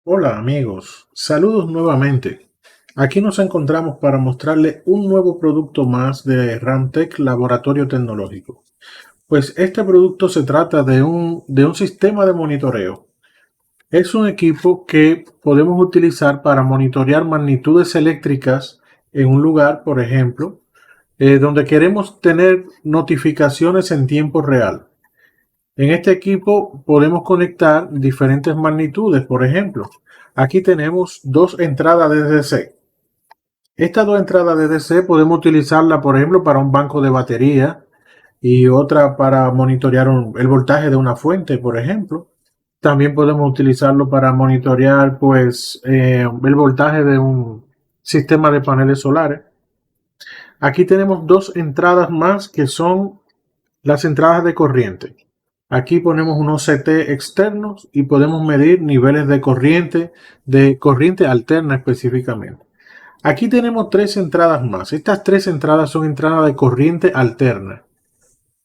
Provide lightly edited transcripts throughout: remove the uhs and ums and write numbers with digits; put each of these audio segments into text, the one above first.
Hola amigos, saludos nuevamente. Aquí nos encontramos para mostrarle un nuevo producto más de Ramtech Laboratorio Tecnológico. Pues este producto se trata de un sistema de monitoreo. Es un equipo que podemos utilizar para monitorear magnitudes eléctricas en un lugar, por ejemplo, donde queremos tener notificaciones en tiempo real. En este equipo podemos conectar diferentes magnitudes, por ejemplo. Aquí tenemos dos entradas de DC. Estas dos entradas de DC podemos utilizarla, por ejemplo, para un banco de batería y otra para monitorear el voltaje de una fuente, por ejemplo. También podemos utilizarlo para monitorear, pues, el voltaje de un sistema de paneles solares. Aquí tenemos dos entradas más que son las entradas de corriente. Aquí ponemos unos CT externos y podemos medir niveles de corriente alterna específicamente. Aquí tenemos tres entradas más. Estas tres entradas son entradas de corriente alterna.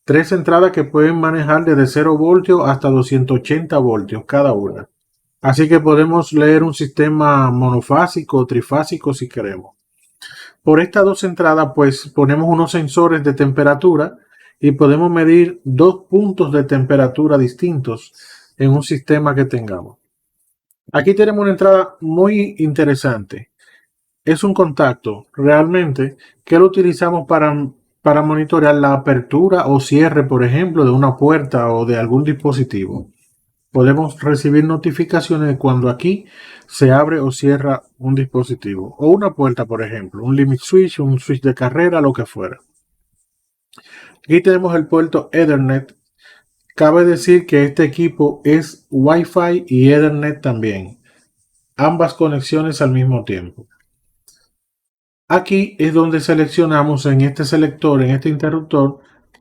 Tres entradas que pueden manejar desde 0 voltios hasta 280 voltios cada una. Así que podemos leer un sistema monofásico o trifásico si queremos. Por estas dos entradas, pues ponemos unos sensores de temperatura y podemos medir dos puntos de temperatura distintos en un sistema que tengamos. Aquí tenemos una entrada muy interesante. Es un contacto realmente que lo utilizamos para monitorear la apertura o cierre, por ejemplo, de una puerta o de algún dispositivo. Podemos recibir notificaciones de cuando aquí se abre o cierra un dispositivo o una puerta, por ejemplo, un limit switch, un switch de carrera, lo que fuera. Aquí tenemos el puerto Ethernet. Cabe decir que este equipo es Wi-Fi y Ethernet también, ambas conexiones al mismo tiempo. Aquí es donde seleccionamos en este selector, en este interruptor,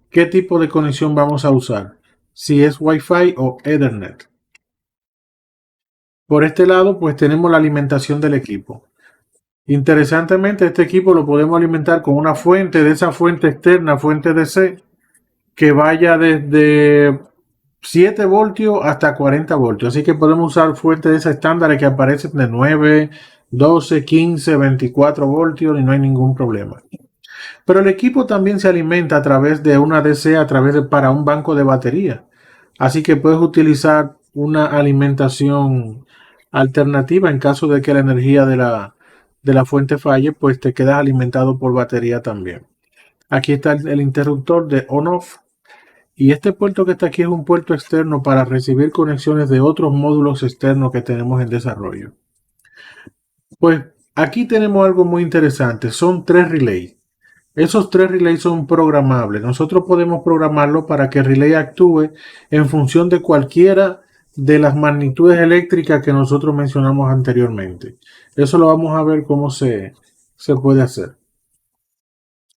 qué tipo de conexión vamos a usar, si es Wi-Fi o Ethernet. Por este lado, pues tenemos la alimentación del equipo. Interesantemente, este equipo lo podemos alimentar con una fuente, de esa fuente externa, fuente DC, que vaya desde 7 voltios hasta 40 voltios. Así que podemos usar fuentes de esas estándares que aparecen de 9, 12, 15, 24 voltios y no hay ningún problema. Pero el equipo también se alimenta a través de una DC, para un banco de batería. Así que puedes utilizar una alimentación alternativa en caso de que la energía de la fuente falle, pues te quedas alimentado por batería también. Aquí está el interruptor de on-off. Y este puerto que está aquí es un puerto externo para recibir conexiones de otros módulos externos que tenemos en desarrollo. Pues aquí tenemos algo muy interesante. Son tres relays. Esos tres relays son programables. Nosotros podemos programarlo para que el relay actúe en función de cualquiera de las magnitudes eléctricas que nosotros mencionamos anteriormente. Eso lo vamos a ver cómo se puede hacer.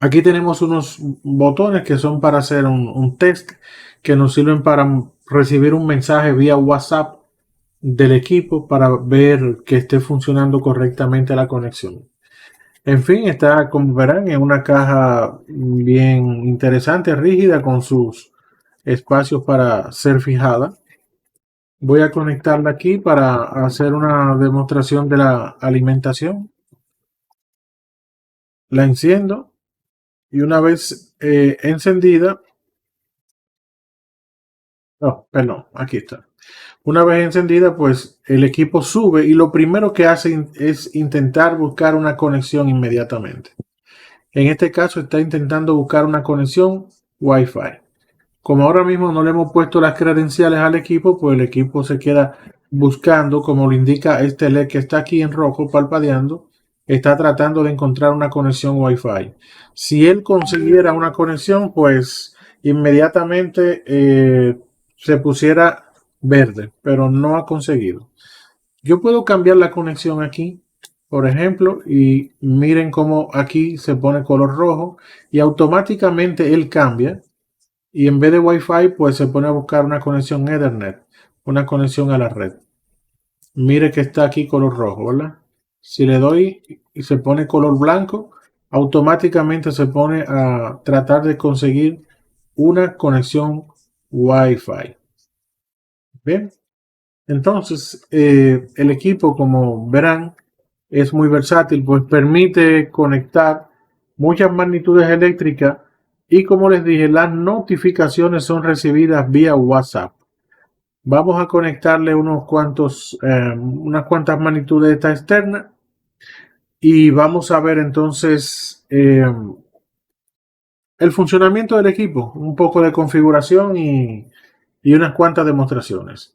Aquí tenemos unos botones que son para hacer un test que nos sirven para recibir un mensaje vía WhatsApp del equipo para ver que esté funcionando correctamente la conexión. En fin, está, como verán, en una caja bien interesante, rígida, con sus espacios para ser fijada. Voy a conectarla aquí para hacer una demostración de la alimentación. La enciendo y una vez encendida, oh, perdón, aquí está. Una vez encendida, pues el equipo sube y lo primero que hace es intentar buscar una conexión inmediatamente. En este caso está intentando buscar una conexión Wi-Fi. Como ahora mismo no le hemos puesto las credenciales al equipo, pues el equipo se queda buscando, como lo indica este LED que está aquí en rojo parpadeando, está tratando de encontrar una conexión Wi-Fi. Si él consiguiera una conexión, pues inmediatamente se pusiera verde, pero no ha conseguido. Yo puedo cambiar la conexión aquí, por ejemplo, y miren cómo aquí se pone color rojo y automáticamente él cambia y en vez de Wi-Fi, pues se pone a buscar una conexión Ethernet, una conexión a la red. Mire que está aquí color rojo, ¿verdad? Si le doy y se pone color blanco, automáticamente se pone a tratar de conseguir una conexión Wi-Fi. ¿Bien? Entonces, el equipo, como verán, es muy versátil, pues permite conectar muchas magnitudes eléctricas y, como les dije, las notificaciones son recibidas vía WhatsApp. Vamos a conectarle unas cuantas magnitudes de esta externa y vamos a ver entonces el funcionamiento del equipo, un poco de configuración y unas cuantas demostraciones.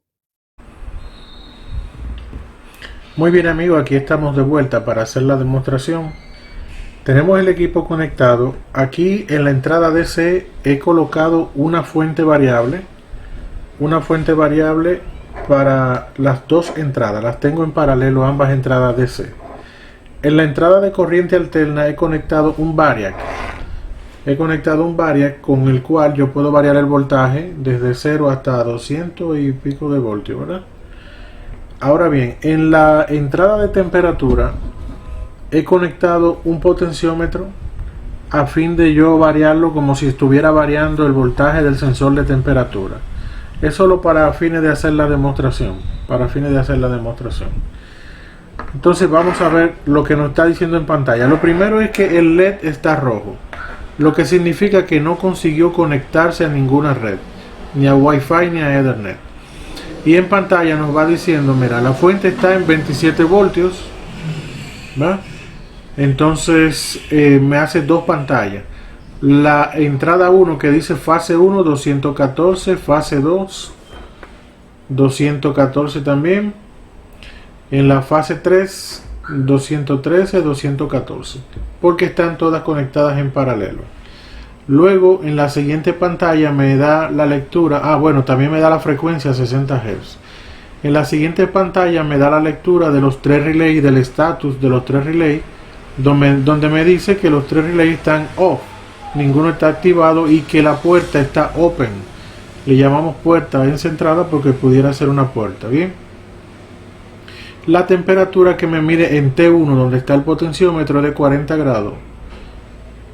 Muy bien, amigos, aquí estamos de vuelta para hacer la demostración. Tenemos el equipo conectado. Aquí en la entrada DC he colocado una fuente variable para las dos entradas. Las tengo en paralelo, ambas entradas DC. En la entrada de corriente alterna he conectado un variac. Con el cual yo puedo variar el voltaje desde 0 hasta 200 y pico de voltios, ¿verdad? Ahora bien, en la entrada de temperatura he conectado un potenciómetro a fin de yo variarlo como si estuviera variando el voltaje del sensor de temperatura. Es solo para fines de hacer la demostración. Entonces vamos a ver lo que nos está diciendo en pantalla. Lo primero es que el LED está rojo, lo que significa que no consiguió conectarse a ninguna red, ni a Wi-Fi ni a Ethernet. Y en pantalla nos va diciendo, mira, la fuente está en 27 voltios, ¿va? Entonces me hace dos pantallas. La entrada 1 que dice fase 1, 214, fase 2, 214 también. En la fase 3, 213, 214, porque están todas conectadas en paralelo. Luego en la siguiente pantalla me da la lectura, bueno, también me da la frecuencia 60 Hz. En la siguiente pantalla me da la lectura de los tres relays, del estatus de los tres relays, donde me dice que los tres relays están off, ninguno está activado y que la puerta está open. Le llamamos puerta encentrada porque pudiera ser una puerta, ¿bien? La temperatura que me mide en T1, donde está el potenciómetro, es de 40 grados.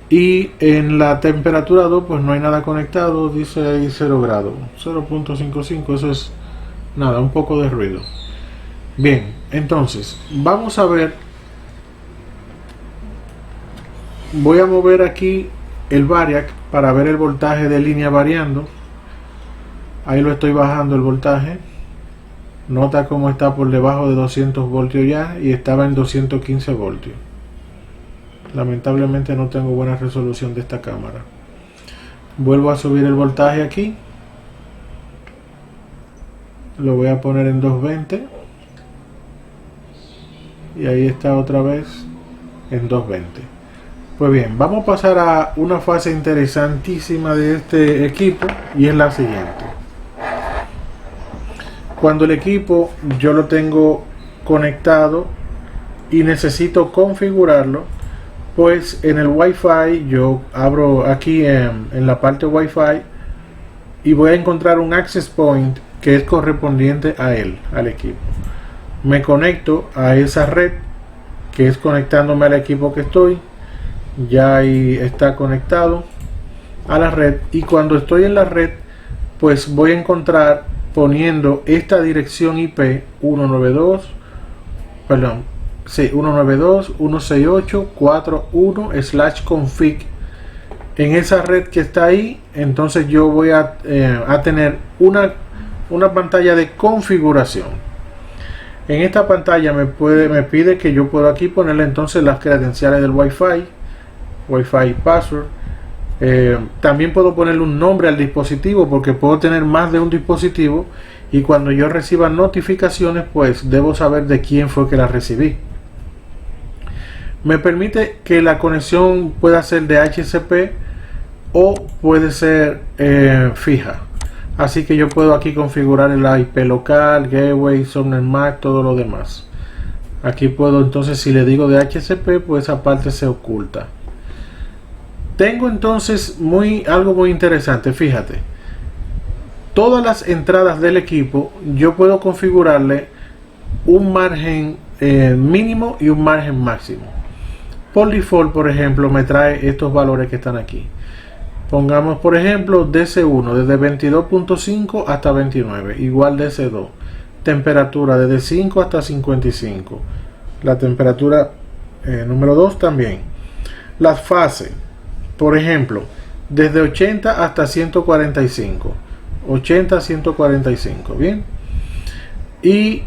Y en la temperatura 2 pues no hay nada conectado, dice ahí 0 grados, 0.55, eso es nada, un poco de ruido. Bien, entonces vamos a ver, voy a mover aquí el variac para ver el voltaje de línea variando. Ahí lo estoy bajando el voltaje, nota cómo está por debajo de 200 voltios ya y estaba en 215 voltios. Lamentablemente no tengo buena resolución de esta cámara. Vuelvo a subir el voltaje aquí. Lo voy a poner en 220. Y ahí está otra vez en 220. Pues bien, vamos a pasar a una fase interesantísima de este equipo y es la siguiente. Cuando el equipo yo lo tengo conectado y necesito configurarlo, pues en el Wi-Fi yo abro aquí en la parte Wi-Fi y voy a encontrar un access point que es correspondiente a él, al equipo. Me conecto a esa red que es conectándome al equipo que estoy. Ya ahí está conectado a la red y cuando estoy en la red pues voy a encontrar poniendo esta dirección IP 192.168.41/config en esa red que está ahí. Entonces yo voy a tener una pantalla de configuración. En esta pantalla me pide que yo puedo aquí ponerle entonces las credenciales del Wi-Fi password. También puedo ponerle un nombre al dispositivo porque puedo tener más de un dispositivo y cuando yo reciba notificaciones pues debo saber de quién fue que la recibí. Me permite que la conexión pueda ser de HCP o puede ser fija, así que yo puedo aquí configurar el IP local, gateway, subnet MAC, todo lo demás. Aquí puedo entonces, si le digo de HCP, pues esa parte se oculta. Tengo entonces algo muy interesante, fíjate. Todas las entradas del equipo yo puedo configurarle un margen mínimo y un margen máximo. Por default, por ejemplo, me trae estos valores que están aquí. Pongamos, por ejemplo, DC1 desde 22.5 hasta 29, igual DC2. temperatura desde 5 hasta 55. La temperatura número 2 también. Las fases, por ejemplo, desde 80 hasta 145. 80 a 145, bien. Y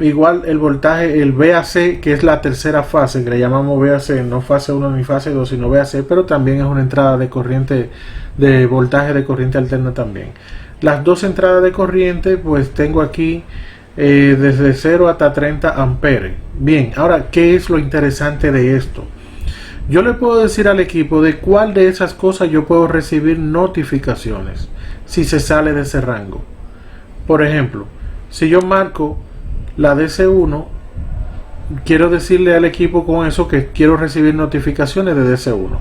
igual el voltaje, el VAC, que es la tercera fase, que le llamamos VAC, no fase 1 ni fase 2, sino VAC, pero también es una entrada de corriente, de voltaje de corriente alterna también. Las dos entradas de corriente, pues tengo aquí desde 0 hasta 30 amperes. Bien, ahora, ¿qué es lo interesante de esto? Yo le puedo decir al equipo de cuál de esas cosas yo puedo recibir notificaciones si se sale de ese rango. Por ejemplo, si yo marco la DC1, quiero decirle al equipo con eso que quiero recibir notificaciones de DC1.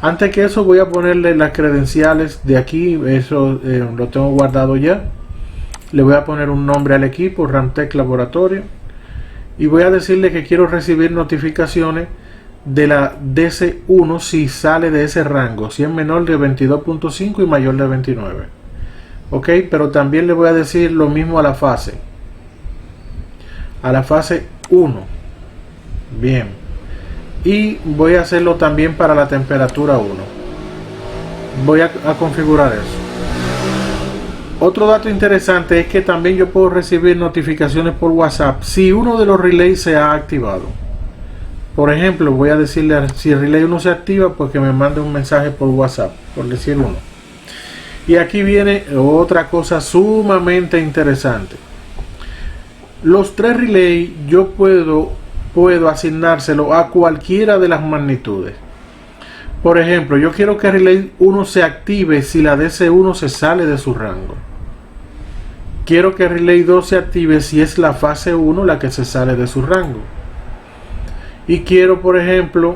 Antes que eso, voy a ponerle las credenciales de aquí. Eso lo tengo guardado ya. Le voy a poner un nombre al equipo, Ramtech Laboratorio, y voy a decirle que quiero recibir notificaciones de la DC1 si sale de ese rango, si es menor de 22.5 y mayor de 29. Ok, pero también le voy a decir lo mismo a la fase 1. Bien, y voy a hacerlo también para la temperatura 1. Voy a configurar eso. Otro dato interesante es que también yo puedo recibir notificaciones por WhatsApp si uno de los relays se ha activado. Por ejemplo, voy a decirle, si el relay 1 se activa, pues que me mande un mensaje por WhatsApp, por decir uno. Y aquí viene otra cosa sumamente interesante. Los tres relays yo puedo asignárselo a cualquiera de las magnitudes. Por ejemplo, yo quiero que el relay 1 se active si la DC1 se sale de su rango. Quiero que el relay 2 se active si es la fase 1 la que se sale de su rango. Y quiero, por ejemplo,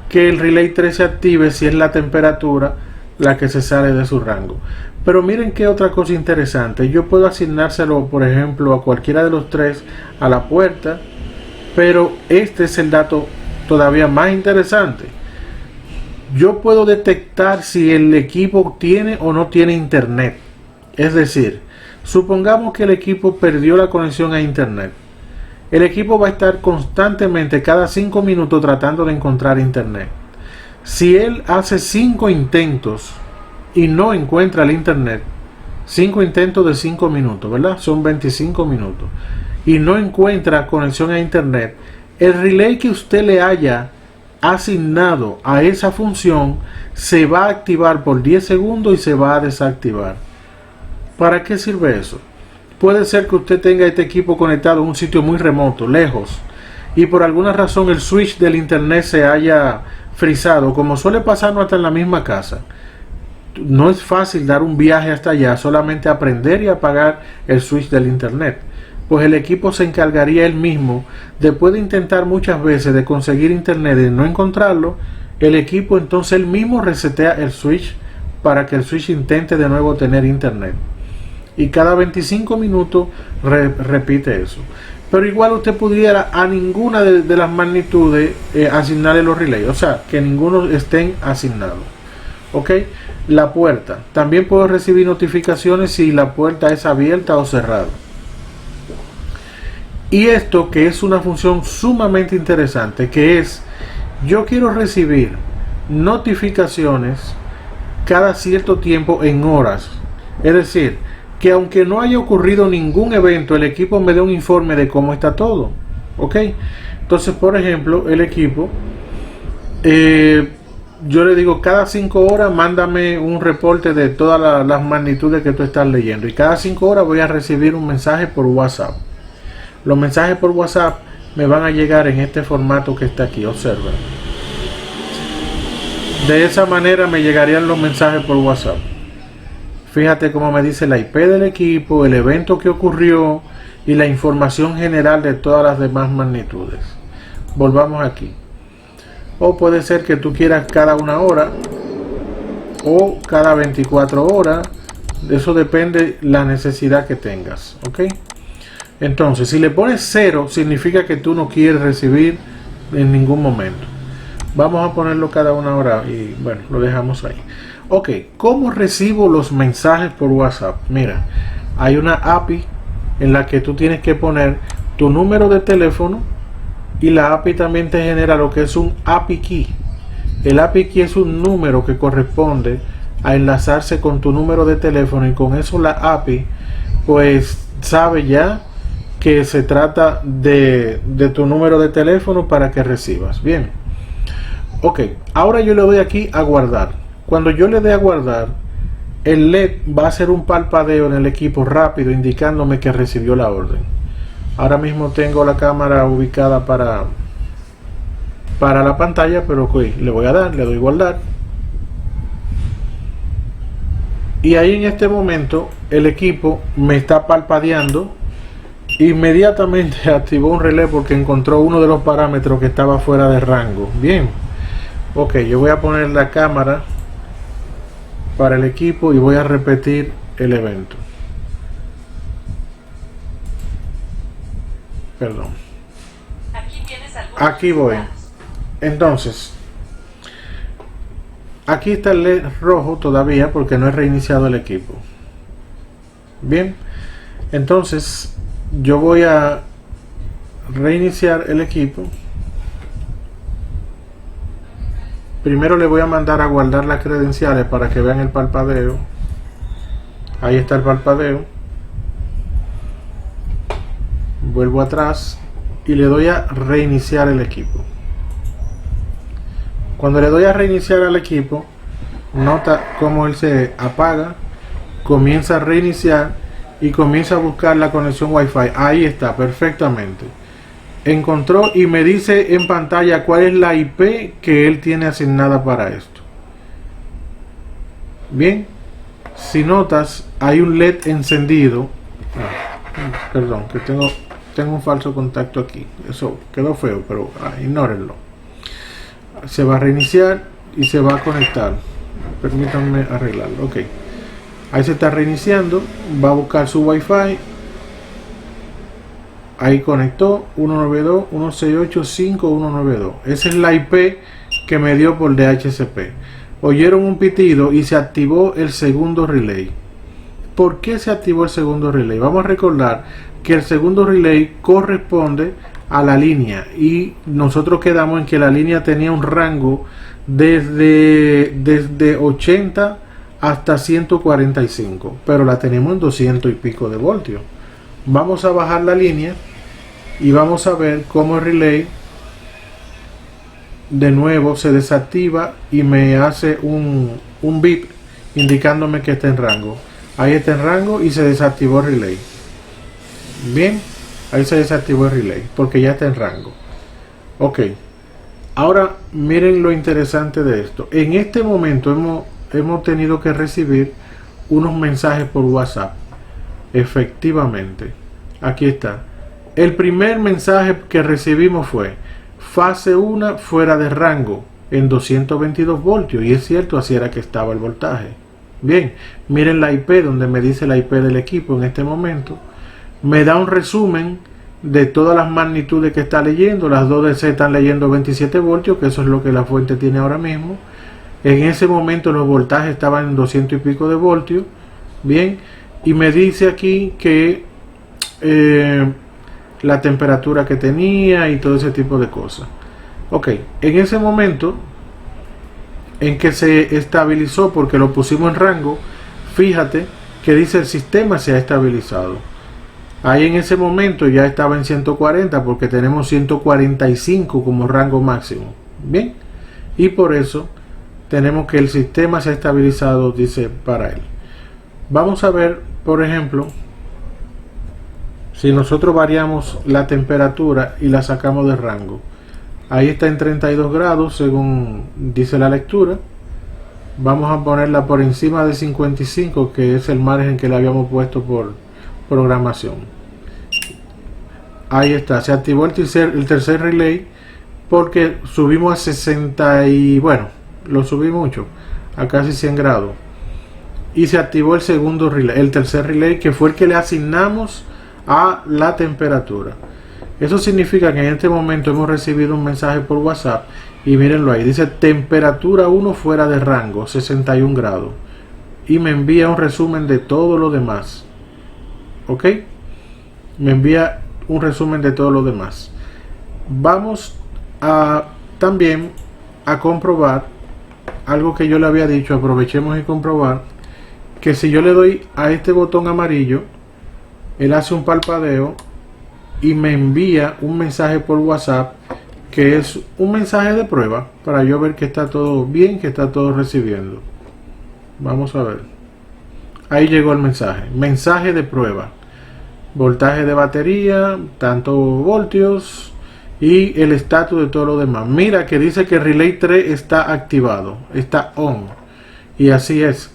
que el relay 3 se active si es la temperatura la que se sale de su rango. Pero miren qué otra cosa interesante. Yo puedo asignárselo, por ejemplo, a cualquiera de los tres a la puerta. Pero este es el dato todavía más interesante. Yo puedo detectar si el equipo tiene o no tiene internet. Es decir, supongamos que el equipo perdió la conexión a internet. El equipo va a estar constantemente cada 5 minutos tratando de encontrar internet. Si él hace 5 intentos y no encuentra el internet, 5 intentos de 5 minutos, ¿verdad? Son 25 minutos. Y no encuentra conexión a internet, el relay que usted le haya asignado a esa función se va a activar por 10 segundos y se va a desactivar. ¿Para qué sirve eso? Puede ser que usted tenga este equipo conectado en un sitio muy remoto, lejos, y por alguna razón el switch del internet se haya frizado, como suele pasarnos hasta en la misma casa. No es fácil dar un viaje hasta allá, solamente aprender y apagar el switch del internet. Pues el equipo se encargaría él mismo, después de intentar muchas veces de conseguir internet y no encontrarlo, el equipo entonces él mismo resetea el switch para que el switch intente de nuevo tener internet. Y cada 25 minutos repite eso. Pero igual usted pudiera a ninguna de las magnitudes asignarle los relays, o sea, que ninguno estén asignados. Ok, la puerta. También puedo recibir notificaciones si la puerta es abierta o cerrada. Y esto que es una función sumamente interesante, que es, yo quiero recibir notificaciones cada cierto tiempo en horas. Es decir, que aunque no haya ocurrido ningún evento, el equipo me dé un informe de cómo está todo. Ok, entonces por ejemplo, el equipo, yo le digo cada 5 horas mándame un reporte de todas las magnitudes que tú estás leyendo. Y cada 5 horas voy a recibir un mensaje por WhatsApp. Los mensajes por WhatsApp me van a llegar en este formato que está aquí, observen. De esa manera me llegarían los mensajes por WhatsApp. Fíjate cómo me dice la IP del equipo, el evento que ocurrió y la información general de todas las demás magnitudes. Volvamos aquí. O puede ser que tú quieras cada 1 hora o cada 24 horas. De eso depende la necesidad que tengas. ¿Ok? Entonces, si le pones 0, significa que tú no quieres recibir en ningún momento. Vamos a ponerlo cada 1 hora y bueno, lo dejamos ahí. Ok, ¿cómo recibo los mensajes por WhatsApp? Mira, hay una API en la que tú tienes que poner tu número de teléfono, y la API también te genera lo que es un API Key. El API Key es un número que corresponde a enlazarse con tu número de teléfono, y con eso la API pues sabe ya que se trata de tu número de teléfono para que recibas. Bien, ok, ahora yo le doy aquí a guardar. Cuando yo le dé a guardar, el LED va a hacer un parpadeo en el equipo rápido indicándome que recibió la orden. Ahora mismo tengo la cámara ubicada para la pantalla, pero okay, le voy a dar, le doy guardar. Y ahí en este momento el equipo me está parpadeando. Inmediatamente activó un relé porque encontró uno de los parámetros que estaba fuera de rango. Bien, ok, yo voy a poner la cámara para el equipo y voy a repetir el evento. Perdón. Aquí voy. Entonces, aquí está el LED rojo todavía porque no he reiniciado el equipo. Bien, entonces yo voy a reiniciar el equipo. Primero le voy a mandar a guardar las credenciales para que vean el parpadeo. Ahí está el parpadeo. Vuelvo atrás y le doy a reiniciar el equipo. Cuando le doy a reiniciar al equipo, nota cómo él se apaga, comienza a reiniciar y comienza a buscar la conexión Wi-Fi. Ahí está, perfectamente. Encontró y me dice en pantalla cuál es la IP que él tiene asignada para esto. Bien, si notas, hay un LED encendido. Perdón, que tengo un falso contacto aquí. Eso quedó feo, pero ignórenlo. Se va a reiniciar y se va a conectar. Permítanme arreglarlo. Ok, ahí se está reiniciando. Va a buscar su Wi-Fi. Ahí conectó 192.168.5.192. Esa es la IP que me dio por DHCP. Oyeron un pitido y se activó el segundo relay. ¿Por qué se activó el segundo relay? Vamos a recordar que el segundo relay corresponde a la línea y nosotros quedamos en que la línea tenía un rango desde 80 hasta 145, pero la tenemos en 200 y pico de voltios. Vamos a bajar la línea y vamos a ver cómo el relay de nuevo se desactiva y me hace un bip indicándome que está en rango. Ahí está en rango y se desactivó el relay. Bien, ahí se desactivó el relay porque ya está en rango. Ok, ahora miren lo interesante de esto. En este momento hemos tenido que recibir unos mensajes por WhatsApp. Efectivamente, aquí está. El primer mensaje que recibimos fue fase 1 fuera de rango en 222 voltios, y es cierto, así era que estaba el voltaje. Bien, miren la IP donde me dice la IP del equipo en este momento. Me da un resumen de todas las magnitudes que está leyendo. Las dos DC están leyendo 27 voltios, que eso es lo que la fuente tiene ahora mismo. En ese momento los voltajes estaban en 200 y pico de voltios. Bien, y me dice aquí que la temperatura que tenía y todo ese tipo de cosas. Ok, en ese momento en que se estabilizó porque lo pusimos en rango, fíjate que dice el sistema se ha estabilizado. Ahí en ese momento ya estaba en 140 porque tenemos 145 como rango máximo. Bien, y por eso tenemos que el sistema se ha estabilizado, dice para él. Vamos a ver, por ejemplo, si nosotros variamos la temperatura y la sacamos de rango. Ahí está en 32 grados según dice la lectura. Vamos a ponerla por encima de 55, que es el margen que le habíamos puesto por programación. Ahí está, se activó el tercer relay porque subimos a 60 y bueno, lo subí mucho, a casi 100 grados. Y se activó el segundo relay, el tercer relay, que fue el que le asignamos a la temperatura. Eso significa que en este momento hemos recibido un mensaje por WhatsApp y mírenlo ahí, dice temperatura 1 fuera de rango, 61 grados, y me envía un resumen de todo lo demás. Ok, me envía un resumen de todo lo demás. Vamos a también a comprobar algo que yo le había dicho. Aprovechemos y comprobar que si yo le doy a este botón amarillo, él hace un parpadeo y me envía un mensaje por WhatsApp, que es un mensaje de prueba para yo ver que está todo bien, que está todo recibiendo. Vamos a ver. Ahí llegó el mensaje de prueba, voltaje de batería, tantos voltios y el estatus de todo lo demás. Mira que dice que Relay 3 está activado, está on, y así es,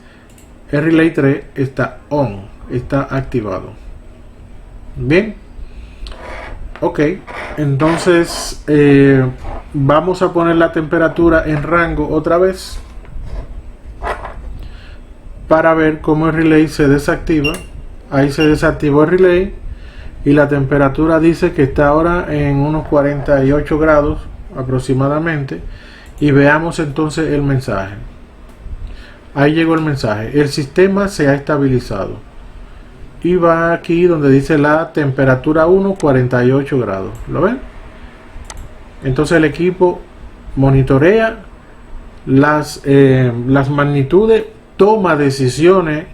el Relay 3 está on, está activado. Bien, ok, entonces vamos a poner la temperatura en rango otra vez para ver cómo el relay se desactiva. Ahí se desactivó el relay y la temperatura dice que está ahora en unos 48 grados aproximadamente. Y veamos entonces el mensaje. Ahí llegó el mensaje: el sistema se ha estabilizado. Y va aquí donde dice la temperatura 1, 48 grados. ¿Lo ven? Entonces el equipo monitorea las magnitudes, toma decisiones,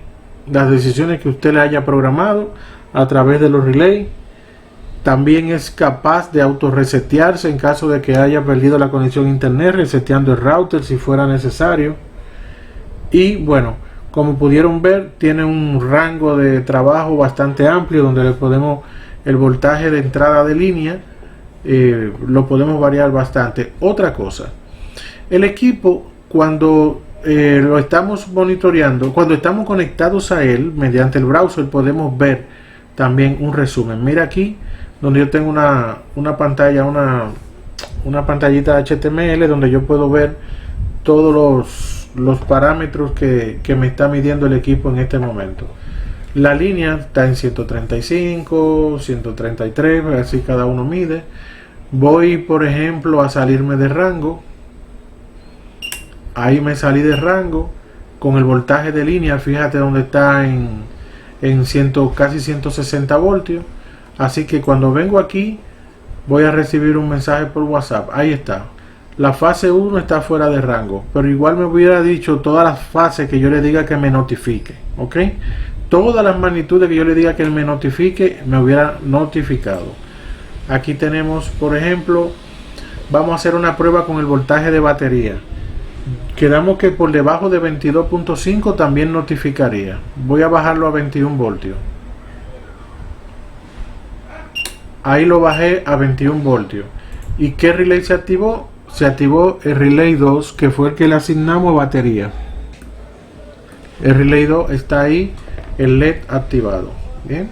las decisiones que usted le haya programado a través de los relays. También es capaz de autorresetearse en caso de que haya perdido la conexión a internet, reseteando el router si fuera necesario. Y bueno, como pudieron ver, tiene un rango de trabajo bastante amplio, donde le podemos, el voltaje de entrada de línea lo podemos variar bastante. Otra cosa, el equipo, cuando lo estamos monitoreando, cuando estamos conectados a él mediante el browser, podemos ver también un resumen. Mira aquí donde yo tengo una pantalla, una pantallita HTML donde yo puedo ver todos los parámetros que me está midiendo el equipo en este momento. La línea está en 135, 133, así cada uno mide. Voy, por ejemplo, a salirme de rango. Ahí me salí de rango con el voltaje de línea. Fíjate donde está en casi 160 voltios. Así que cuando vengo aquí, voy a recibir un mensaje por WhatsApp. Ahí está. La fase 1 está fuera de rango, pero igual me hubiera dicho todas las fases que yo le diga que me notifique. ¿Ok? Todas las magnitudes que yo le diga que él me notifique, me hubiera notificado. Aquí tenemos, por ejemplo, vamos a hacer una prueba con el voltaje de batería. Quedamos que por debajo de 22.5 también notificaría. Voy a bajarlo a 21 voltios. Ahí lo bajé a 21 voltios. ¿Y qué relay se activó? Se activó el relay 2, que fue el que le asignamos a batería. El relay 2 está ahí, el LED activado. Bien,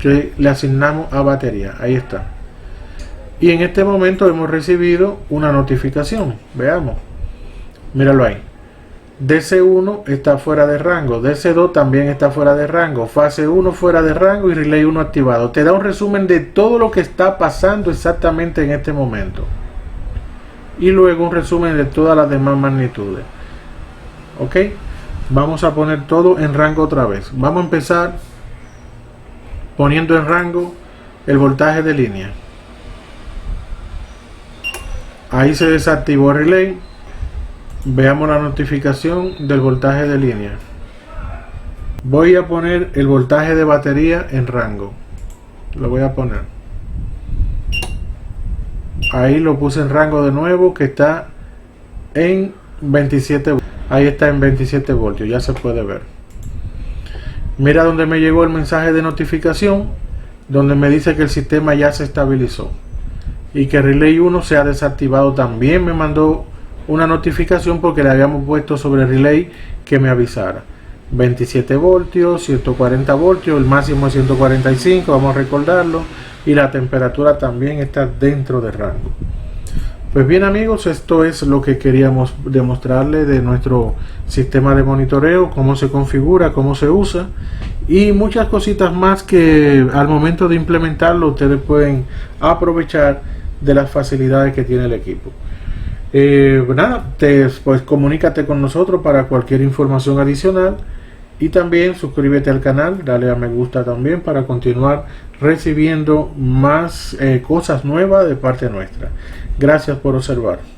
que le asignamos a batería. Ahí está. Y en este momento hemos recibido una notificación. Veamos. Míralo ahí. DC1 está fuera de rango. DC2 también está fuera de rango. Fase 1 fuera de rango y relay 1 activado. Te da un resumen de todo lo que está pasando exactamente en este momento. Y luego un resumen de todas las demás magnitudes. Ok. Vamos a poner todo en rango otra vez. Vamos a empezar poniendo en rango el voltaje de línea. Ahí se desactivó el relay. Veamos la notificación del voltaje de línea. Voy a poner el voltaje de batería en rango. Lo voy a poner. Ahí lo puse en rango de nuevo, que está en 27. Ahí está en 27 voltios. Ya se puede ver. Mira donde me llegó el mensaje de notificación, donde me dice que el sistema ya se estabilizó y que Relay 1 se ha desactivado. También me mandó una notificación porque le habíamos puesto sobre el relay que me avisara. 27 voltios, 140 voltios, el máximo es 145, vamos a recordarlo, y la temperatura también está dentro de rango. Pues bien amigos, esto es lo que queríamos demostrarles de nuestro sistema de monitoreo, cómo se configura, cómo se usa y muchas cositas más que al momento de implementarlo ustedes pueden aprovechar de las facilidades que tiene el equipo. Nada, pues comunícate con nosotros para cualquier información adicional Y también suscríbete al canal, dale a me gusta también para continuar recibiendo más cosas nuevas de parte nuestra. Gracias por observar.